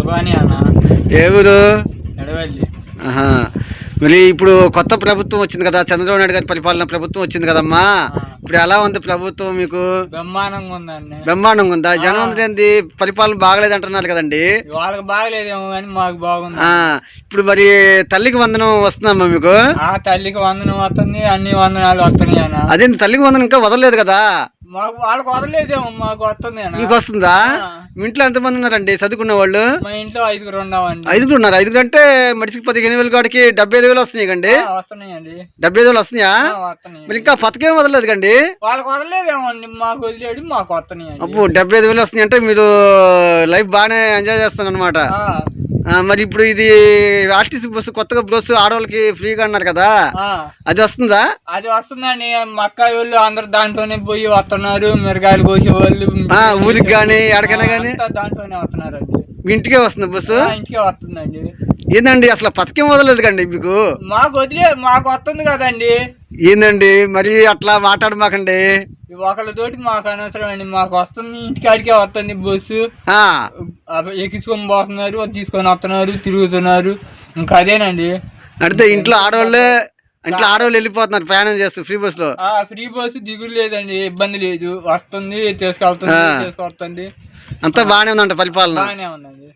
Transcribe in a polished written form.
సుబాని అన్న. ఏ ఊరు? ఎడవల్లి. ఆహా. మరి ఇప్పుడు కొత్త ప్రభుత్వం వచ్చింది కదా, చంద్రబాబు నాయుడు గారి పరిపాలన ప్రభుత్వం వచ్చింది కదమ్మా, ఇప్పుడు ఎలా ఉంది ప్రభుత్వం మీకు? బ్రహ్మాండంగా ఉందండి. బ్రహ్మాండంగా ఉందా? జనం ఏంది పరిపాలన బాగలేదు అంటున్నారు కదండి. వాళ్ళకి బాగలేదేమో కానీ మాకు బాగుంది. ఇప్పుడు మరి తల్లికి వందనం వస్తుందమ్మా మీకు? తల్లికి వందనం వస్తుంది, అన్ని వందనాలు వస్తున్నాయి అన్న. అదేంటి తల్లికి వందనం ఇంకా వదలలేదు కదా? మాకు వాళ్ళకి వదలలేదేమో, మాకు వస్తుంది అన్న. మీకు వస్తుందా? మీ ఇంట్లో ఎంతమంది ఉన్నారండి చదువుకున్న వాళ్ళు? మా ఇంట్లో 5 ఉన్నామండి. 5 ఉన్నారు. 5 అంటే మనిషికి 15,000 కాడికి 75,000 వస్తున్నాయి కండి. వస్తున్నాయండి. 75,000 వస్తున్నాయా? వస్తున్నాయి. మరి ఇంకా పథకం వదలలేదు కండి. వాళ్ళకి వదలలేదేమో అండి, మాకు వదిలేడు, మాకు వస్తున్నాయి. అప్పు 75,000 వస్తున్నాయి అంటే మీరు లైఫ్ బాగానే ఎంజాయ్ చేస్తాను అనమాట. మరి ఇప్పుడు ఇది ఆర్టీసీ బస్సు కొత్తగా బస్సు ఆడవాళ్ళకి ఫ్రీగా అన్నారు కదా, అది వస్తుందా? అది వస్తుందండి. మక్కాయి వాళ్ళు అందరు దాంట్లోనే పోయి వస్తున్నారు, మిరగాయలు కోసే వాళ్ళు ఊరికి గానీ ఎక్కడికైనా గానీ దాంట్లోనే వస్తున్నారండి. మీ ఇంటికే వస్తుంది బస్సు? ఇంటికే వస్తుందండి. ఏందండి అసలు పథకం వదలలేదు కండి మీకు? మాకు వస్తుంది కదండి. ఏందండి మరి అట్లా మాట్లాడమాకండి. ఒకళ్ళతోటి మాకు అనవసరం అండి, మాకు వస్తుంది, ఇంటికాడికే వస్తుంది బస్సు. ఎక్కించుకొని పోతున్నారు, తీసుకొని వస్తున్నారు, తిరుగుతున్నారు, ఇంకా అదేనండి. అంటే ఇంట్లో ఆడవాళ్ళు వెళ్ళిపోతున్నారు ప్రయాణం చేస్తూ ఫ్రీ బస్ లో. ఫ్రీ బస్సు దిగులు లేదండి, ఇబ్బంది లేదు, వస్తుంది, తీసుకెళ్తుంది. అంతా బాగానే ఉందంట పరిపాలన? బాగానే ఉందండి.